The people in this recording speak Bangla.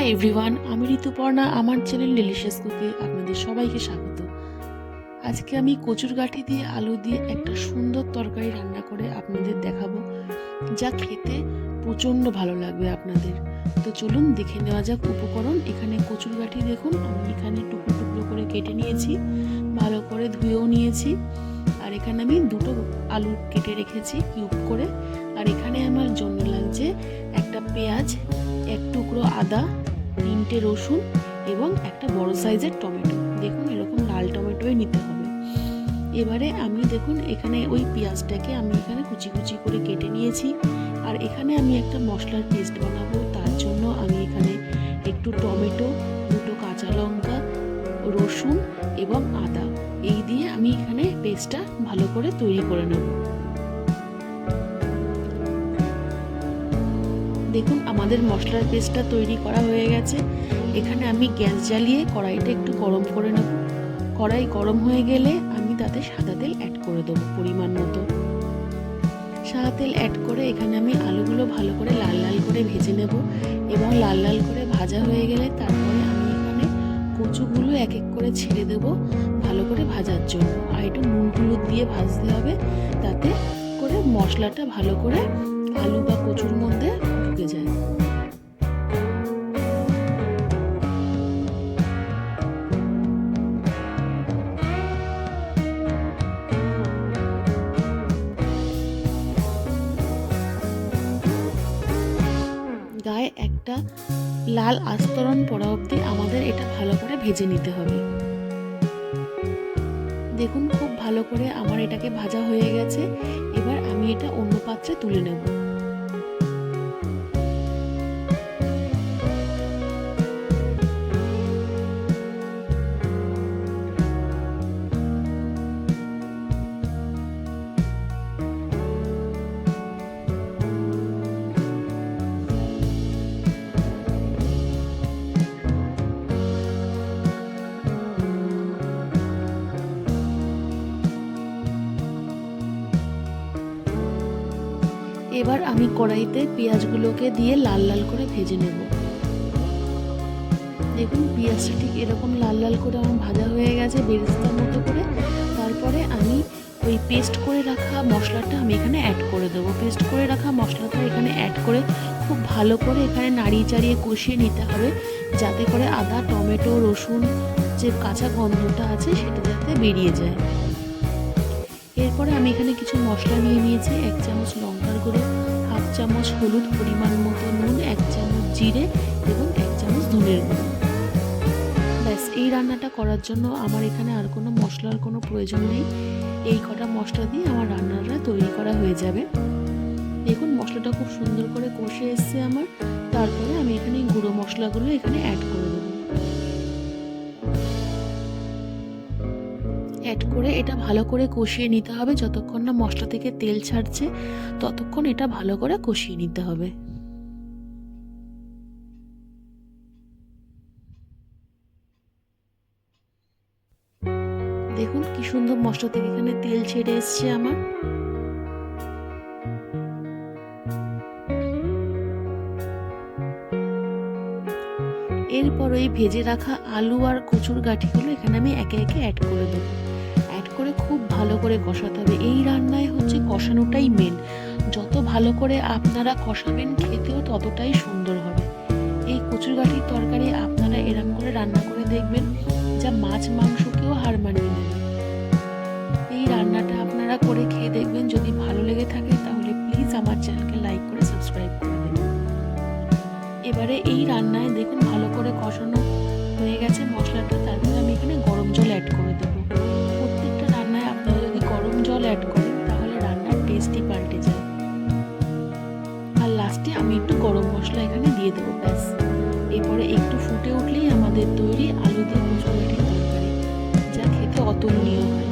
হাই এভরিওয়ান, আমি ঋতুপর্ণা। আমার চ্যানেল ডিলিশিয়াস কুকে আপনাদের সবাইকে স্বাগত। আজকে আমি কচুর গাঁঠি দিয়ে আলু দিয়ে একটা সুন্দর তরকারি রান্না করে আপনাদের দেখাবো, যা খেতে প্রচণ্ড ভালো লাগবে আপনাদের। তো চলুন দেখে নেওয়া যাক উপকরণ। এখানে কচুর গাঁঠি দেখুন, আমি এখানে টুকরো টুকরো করে কেটে নিয়েছি, ভালো করে ধুয়েও নিয়েছি। আর এখানে আমি দুটো আলু কেটে রেখেছি কিউব করে। আর এখানে আমার জন্য লাগছে একটা পেঁয়াজ, এক টুকরো আদা, 3টে রসুন এবং একটা বড় সাইজের টমেটো। দেখুন এরকম লাল টমেটোই নিতে হবে। এবারে আমি দেখুন এখানে ওই পেঁয়াজটাকে আমি এখানে কুচি কুচি করে কেটে নিয়েছি। আর এখানে আমি একটা মশলার পেস্ট বানাবো, তার জন্য আমি এখানে একটু টমেটো, দুটো কাঁচা লঙ্কা, রসুন এবং আদা এই দিয়ে আমি এখানে পেস্টটা ভালো করে তৈরি করে নেব। দেখুন আমাদের মশলার পেস্টটা তৈরি করা হয়ে গেছে। এখানে আমি গ্যাস জ্বালিয়ে কড়াইটা একটু গরম করে নেব। কড়াই গরম হয়ে গেলে আমি তাতে সাদা তেল অ্যাড করে দেবো পরিমাণ মতো। সাদা তেল অ্যাড করে এখানে আমি আলুগুলো ভালো করে লাল লাল করে ভেজে নেব এবং লাল লাল করে ভাজা হয়ে গেলে তারপরে আমি এখানে কচুগুলো এক এক করে ছেড়ে দেব ভালো করে ভাজার জন্য। আর একটু নুন হলুদ দিয়ে ভাজতে হবে, তাতে করে মশলাটা ভালো করে আলু বা কচুর মধ্যে ঢুকে যায়। গায়ে একটা লাল আস্তরণ পড়া অবধি আমাদের এটা ভালো করে ভেজে নিতে হবে। দেখুন খুব ভালো করে আমার এটাকে ভাজা হয়ে গেছে। এবার আমি এটা অন্য পাত্রে তুলে নেব। এবার আমি কড়াইতে পেঁয়াজগুলোকে দিয়ে লাল লাল করে ভেজে নেব। দেখুন পেঁয়াজটা ঠিক এরকম লাল লাল করে আমার ভাজা হয়ে গেছে বেরেস্তার মতো করে। তারপরে আমি ওই পেস্ট করে রাখা মশলাটা আমি এখানে অ্যাড করে দেবো। পেস্ট করে রাখা মশলাটা এখানে অ্যাড করে খুব ভালো করে এখানে নাড়িয়ে চাড়িয়ে কষিয়ে নিতে হবে, যাতে করে আদা, টমেটো, রসুন যে কাঁচা গন্ধটা আছে সেটা যাতে বেরিয়ে যায়। এরপরে আমি এখানে কিছু মশলা নিয়ে নিয়েছি। 1 চামচ লঙ্কার গুঁড়ো, 1/2 চামচ হলুদ, পরিমাণ মতো নুন, 1 চামচ জিরে এবং 1 চামচ ধনের গুঁড়ো। ব্যাস, এই রান্নাটা করার জন্য আমার এখানে আর কোনো মশলার কোনো প্রয়োজন নেই। এই কটা মশলা দিয়ে আমার রান্নাটা তৈরি করা হয়ে যাবে। দেখুন মশলাটা খুব সুন্দর করে কষে এসছে আমার। তারপরে আমি এখানে গুঁড়ো মশলাগুলো এখানে অ্যাড করে দেবো। অ্যাড করে এটা ভালো করে কষিয়ে নিতে হবে। যতক্ষণ না মশলা থেকে তেল ছাড়ছে ততক্ষণ এটা ভালো করে কষিয়ে নিতে হবে। দেখুন কি সুন্দর মশলা থেকে এখানে তেল ছেড়ে এসছে আমার। এরপর ওই ভেজে রাখা আলু আর কচুর গাঁঠিগুলো এখানে আমি একে একে অ্যাড করে দেবো। অ্যাড করে খুব ভালো করে কষাতে হবে। এই রান্নায় হচ্ছে কষানোটাই মেন। যত ভালো করে আপনারা কষাবেন খেতেও ততটাই সুন্দর হবে। এই কচুর গাঁঠির তরকারি আপনারা এরম করে রান্না করে দেখবেন, যা মাছ মাংসকেও হার মানিয়ে নেবে। এই রান্নাটা আপনারা করে খেয়ে দেখবেন। যদি ভালো লেগে থাকে তাহলে প্লিজ আমার চ্যানেলকে লাইক করে সাবস্ক্রাইব করে দেবেন। এবারে এই রান্নায় দেখুন ভালো করে কষানো হয়ে গেছে মশলাটা। তারপরে আমি এখানে গরম জল অ্যাড করে দেবো। প্রত্যেকটা রান্নায় আপনারা যদি গরম জল অ্যাড করেন তাহলে রান্নার টেস্টই পাল্টে যায়। আর লাস্টে আমি একটু গরম মশলা এখানে দিয়ে দেবো। ব্যাস, এরপরে একটু ফুটে উঠলেই আমাদের তৈরি আলু দিয়ে কচুর গাঁঠির তরকারি, যা খেতে অতুলনীয় হয়।